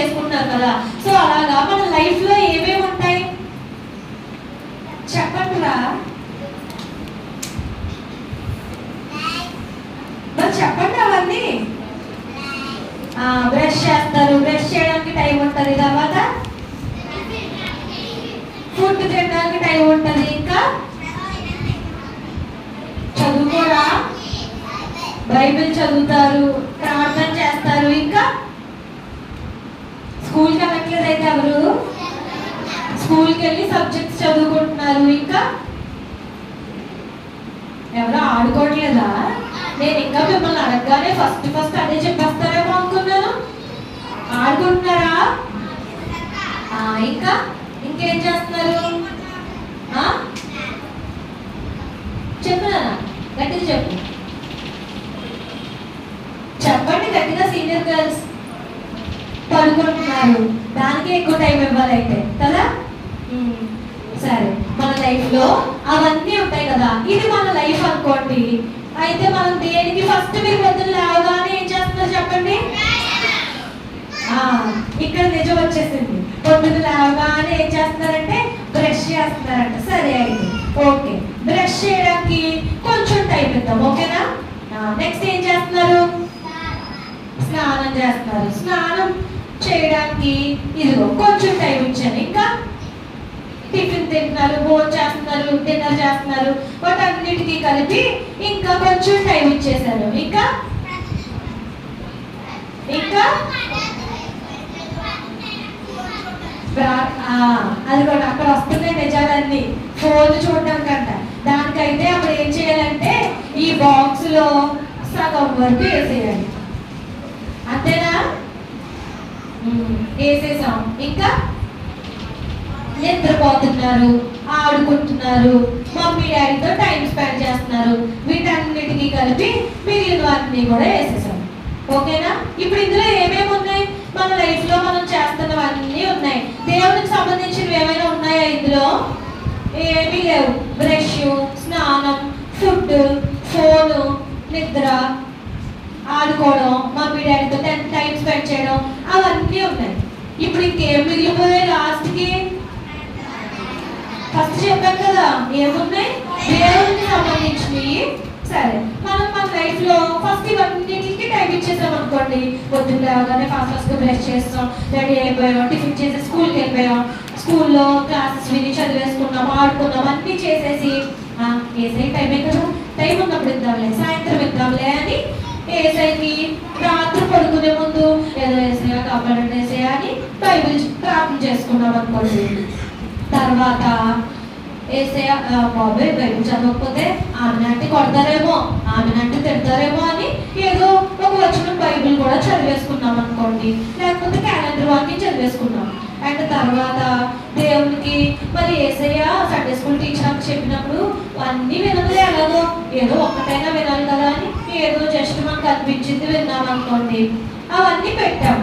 చేసుకుంటున్నారు కదా. సో అలాగా మన లైఫ్లో ఏమేమి ఉంటాయి చెప్పండిరా. మరి చెప్పండి అవన్నీ. బ్రష్ చేస్తారు, బ్రష్ చేయడానికి టైం ఉంటుంది. తర్వాత ఫుడ్ తినడానికి టైం ఉంటుంది. ఇంకా చదువుకోరా, బైబిల్ చదువుతారు, ప్రార్థన చేస్తారు. ఇంకా స్కూల్కి వెళ్ళట్లేదు అయితే ఎవరు? స్కూల్కి వెళ్ళి సబ్జెక్ట్స్ చదువుకుంటున్నారు. ఇంకా ఎవరు ఆడుకోవట్లేదా? నేను ఇంకా మిమ్మల్ని అడగగానే ఫస్ట్ అదే చెప్పేస్తారేమో అనుకున్నాను. ఆడుకుంటున్నారా? ఇంకా ఇంకేం చేస్తున్నారు చెప్పునా? గట్టిగా చెప్పు, చెప్పండి గట్టిగా. సీనియర్ గర్ల్స్ పడుకుంటున్నారు, దానికే ఎక్కువ టైం ఇవ్వాలి అయితే కదా. సరే, మన లైఫ్ లో అవన్నీ ఉంటాయి కదా. ఇది మన లైఫ్ అనుకోండి. అయితే మనం దేనికి ఫస్ట్ మీరు పొద్దున్న లేవగానే ఏం చేస్తున్నారు చెప్పండి. ఇక్కడ నిజం వచ్చేసింది. పొద్దున్న లేవగానే ఏం చేస్తున్నారంటే బ్రష్ చేస్తున్నారంట. సరే అయితే ఓకే, బ్రష్ చేయడానికి కొంచెం టైం ఇద్దాం, ఓకేనా. నెక్స్ట్ ఏం చేస్తున్నారు? స్నానం చేస్తున్నారు. స్నానం చేయడానికి ఇదిగో కొంచెం టైం ఇచ్చాను. ఇంకా టిఫిన్ తింటున్నారు, భోజనం చేస్తున్నారు, డిన్నర్ చేస్తున్నారు. వాటన్నిటికీ కలిపి ఇంకా కొంచెం టైం ఇచ్చేసాను. ఇంకా ఇంకా అది కూడా అక్కడ వస్తున్నాయి నిజాలన్నీ. ఫోన్ చూడడం కంట. దానికైతే అప్పుడు ఏం చేయాలంటే ఈ బాక్స్ లో సగం వరకు వేసేయాలి. అంతేనా? వేసేసాం. ఇంకా నిద్రపోతున్నారు, ఆడుకుంటున్నారు, మమ్మీ డాడీతో టైం స్పెండ్ చేస్తున్నారు. వీటన్నిటికీ కలిపి మిగిలినవన్నీ కూడా వేసేసాం, ఓకేనా. ఇప్పుడు ఇందులో ఏమేమి ఉన్నాయి? మన లైఫ్ లో మనం చేస్తున్నవన్నీ ఉన్నాయి. దేవునికి సంబంధించినవి ఏమైనా ఉన్నాయా ఇందులో? ఏమీ లేవు. బ్రష్, స్నానం, ఫుడ్, ఫోను, నిద్ర, ఆడుకోవడం, మమ్మీ డాడీతో టైం స్పెండ్ చేయడం, అవన్నీ ఉన్నాయి. ఇప్పుడు ఇంకేం మిగిలిపోయాయి లాస్ట్కి? ఫస్ట్ చెప్పాను కదా ఏమున్నాయి, దేవునికి సంబంధించినవి. సరే, మనం మన లైఫ్ లో ఫస్ట్ ఇవన్నిటికి టైం ఇచ్చేసాం అనుకోండి. పొద్దున్న లేవగానే ఫాస్ట్ బ్రష్ చేస్తాం, రెడీ అయిపోయాం, టిఫిన్ చేసి స్కూల్కి వెళ్ళిపోయాం, స్కూల్లో క్లాసెస్ విని చదివేసుకున్నాం, ఆడుకున్నాం, అన్నీ చేసేసి ఏసై టైమే కదా, టైం ఉన్నప్పుడు ఇద్దాంలే, సాయంత్రం ఇద్దాంలే అని ఏసైకి రాత్రి పడుకునే ముందు ఏదో వేసేయా కాపాడండి వేసేయా అని బైబిల్ ప్రార్థన చేసుకున్నాం అనుకోండి. తర్వాత ఏసయ్య బాబాయ్ బైబిల్ చదవకపోతే ఆమెనంటే కొడతారేమో, ఆమెనంటే తిడతారేమో అని ఏదో ఒక వచనం బైబిల్ కూడా చదివేసుకున్నాం అనుకోండి. లేకపోతే క్యాలెండర్ వాక్యం చదివేసుకున్నాం. అండ్ తర్వాత దేవునికి మరి ఏసయ్య సండే స్కూల్ టీచర్ చెప్పినప్పుడు అన్నీ వినదులే, ఎలాగో ఏదో ఒక్కటైనా వినాలి కదా అని ఏదో జస్ట్ మనకు అనిపించింది విన్నాం అనుకోండి. అవన్నీ పెట్టాం.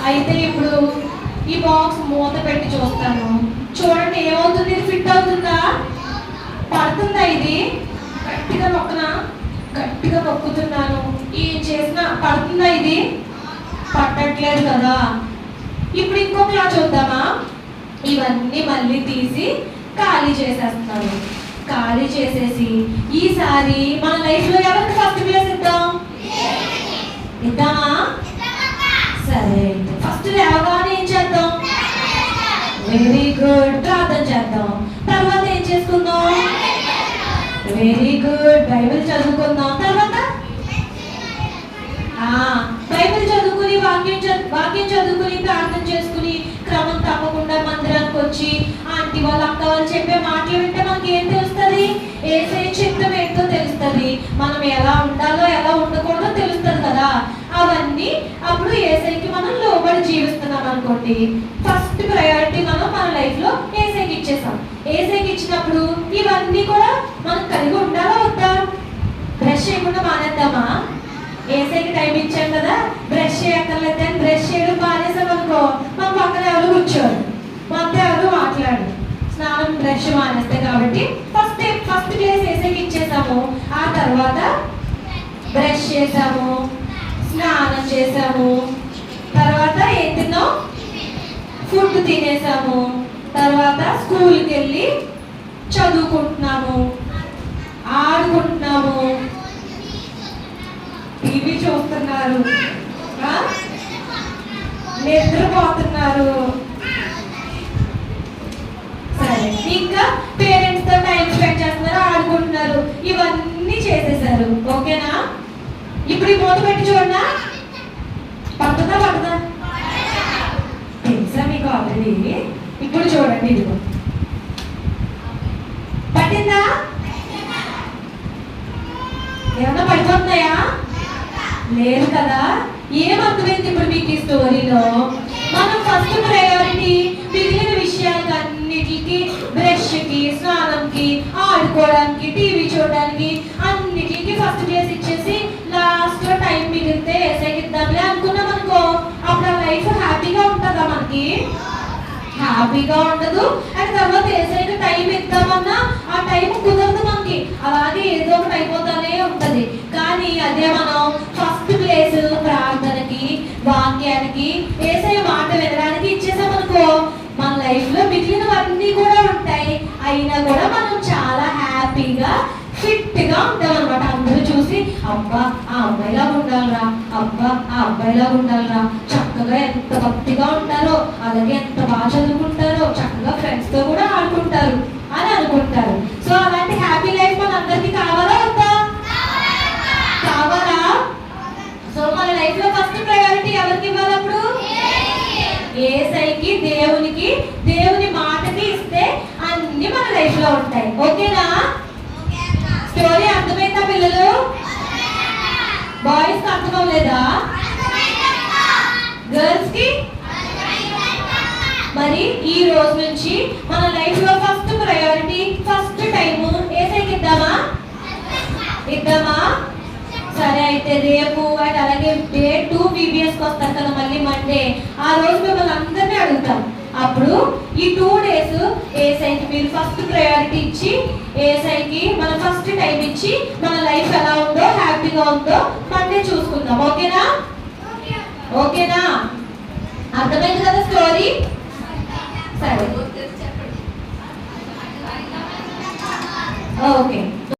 అయితే ఇప్పుడు ఈ బాక్స్ మూత పెట్టి చూస్తాను, చూడండి ఏమవుతుంది? ఇది ఫిట్ అవుతుందా? పడుతుందా? ఇది గట్టిగా నొక్కనా? గట్టిగా నొక్కుతున్నాను, ఏం చేసినా పడుతుందా? ఇది పట్టట్లేదు కదా. ఇప్పుడు ఇంకో క్లాస్ చూద్దామా? ఇవన్నీ మళ్ళీ తీసి ఖాళీ చేసేస్తున్నాను. ఖాళీ చేసేసి ఈసారి మన లైఫ్ లో ఎవరికి ఫస్ట్ ప్లేస్ ఇద్దాం? ఇద్దామా? సరే, ఫస్ట్ లేవగానే ఏం చేద్దాం? వెరీ గుడ్, ప్రార్థన చేద్దాం. తర్వాత ఏం చేసుకుందాం? వెరీ గుడ్, బైబిల్ చదువుకుందాం. తర్వాత బైబిల్ చదువుకుని వాక్యం చదువుకుని ప్రార్థన చేసుకుని క్రమం తప్పకుండా మందిరానికి వచ్చి ఆంటీ వాళ్ళు అక్క వాళ్ళు చెప్పే మాటలు వింటే మనకి ఏం తెలుస్తుంది? ఏసే చిత్తం ఏంటో తెలుస్తుంది. మనం ఎలా ఉండాలో ఎలా ఉండకూడదో తెలుస్తుంది కదా. అవన్నీ అప్పుడు ఏసైకి మనం లోబడి జీవిస్తున్నాం అనుకోండి. ఫస్ట్ ప్రయారిటీ మనం మన లైఫ్ లో ఏసైకి ఇచ్చేసాం. ఏసైకి ఇచ్చినప్పుడు ఇవన్నీ కూడా మనం కలిగి ఉండాలా వద్దా? బ్రష్ చేయకుండా మానేద్దామా? ఏసైకి టైం ఇచ్చాం కదా, బ్రష్ చేయక్కర్లేదు అని బ్రష్ చేయడం మానేసాం అనుకో, మన పక్కన ఎవరు కూర్చోరు, మనతో ఎవరు మాట్లాడు. స్నానం బ్రష్ మానేస్తే కాబట్టి ఫస్ట్ ప్లేస్ ఏసైకి ఇచ్చేసాము. ఆ తర్వాత బ్రష్ చేసాము, స్నానం చేసాము, తర్వాత ఏం తిన్నాం? ఫుడ్ తినేసాము, తర్వాత స్కూల్కి వెళ్ళి చదువుకుంటున్నాము, ఆడుకుంటున్నాము, టీవీ చూస్తున్నారు, నిద్రపోతున్నారు. సరే, ఇంకా పేరెంట్స్ తో టైం స్పెండ్ చేస్తున్నారు, ఆడుకుంటున్నారు, ఇవన్నీ చేసేసారు. ఓకేనా? ఇప్పుడు ఈ మూత పెట్టి చూడనా, పడుతుందా పడుతుందా తెలుసా మీకు ఆల్రెడీ. ఇప్పుడు చూడండి, ఇదిగో పట్టిందా? ఏమన్నా పడిపోతున్నాయా? లేదు కదా. ఏమర్థమైంది ఇప్పుడు మీకు ఈ స్టోరీలో? మనం ఫస్ట్ ప్రయారిటీ మిగిలిన విషయాలకు అన్నిటికి, బ్రష్కి, స్నానంకి, ఆడుకోవడానికి, టీవీ చూడడానికి అన్నిటికి ఫస్ట్ ప్లేస్ ఇచ్చేసి లాస్ట్ లో టైం మిగిలితే ఏసైకిద్దాంలే అనుకున్నాం అనుకో, అప్పుడు ఆ లైఫ్ హ్యాపీగా ఉంటుందా? మనకి హ్యాపీగా ఉండదు. అండ్ తర్వాత ఏసైకి టైం ఇద్దామన్నా ఆ టైం కుదరదు మనకి, అలాగే ఏదో ఒకటి అయిపోతానే ఉంటది. కానీ అదే మనం ఫస్ట్ ప్లేస్ ప్రార్థనకి, వాక్యానికి, ఏసై మాట వినడానికి ఇచ్చేసామనుకో, మన లైఫ్ లో మిగిలినవన్నీ కూడా ఉంటాయి. అయినా కూడా మనం చాలా హ్యాపీగా, ఫిట్ గా ఉంటాం అనమాట. అందరూ చూసి అబ్బా ఆ అబ్బాయిలా ఉండాలరా, అబ్బా ఆ అబ్బాయిలా ఉండాలరా, చక్కగా ఎంత భక్తిగా ఉంటారో, అలాగే ఎంత బాగా చదువుకుంటారో, చక్కగా ఫ్రెండ్స్ తో కూడా ఆడుకుంటారు అని అనుకుంటారు. సో అలాంటి హ్యాపీ లైఫ్ మన అందరికి కావాలా వద్దా? కావాలా? సో మన లైఫ్ లో ఫస్ట్ ప్రయారిటీ ఎవరికి ఇవ్వాలి? అప్పుడు ఏసైకి, దేవునికి, దేవుని మాటకి ఇస్తే అన్ని మన లైఫ్ లో ఉంటాయి. ఓకేనా? స్టోరీ అర్థమైందా పిల్లలు? బాయ్స్ కి అర్థం అవ్వలేదా? గర్ల్స్ కి? మరి ఈ రోజు నుంచి మన లైఫ్ లో ఫస్ట్ ప్రయారిటీ, ఫస్ట్ టైం ఏసైకి ఇద్దామా? ఇద్దామా? సరే, అయితే రేపు అండ్ అలాగే డే 2 VBSకి వస్తారు కదా మళ్ళీ మండే. ఆ రోజు మిమ్మల్ని అందరినీ అడుగుతాం. అప్పుడు ఈ 2 days ఏసైకి మీరు ఫస్ట్ ప్రయారిటీ ఇచ్చి, ఏసైకి మనం ఫస్ట్ టైం ఇచ్చి, మన లైఫ్ ఎలా ఉందో, హ్యాపీగా ఉందో మండే చూసుకుందాం. ఓకేనా? ఓకేనా? అర్థమైంది కదా స్టోరీ? సరే, ఓకే.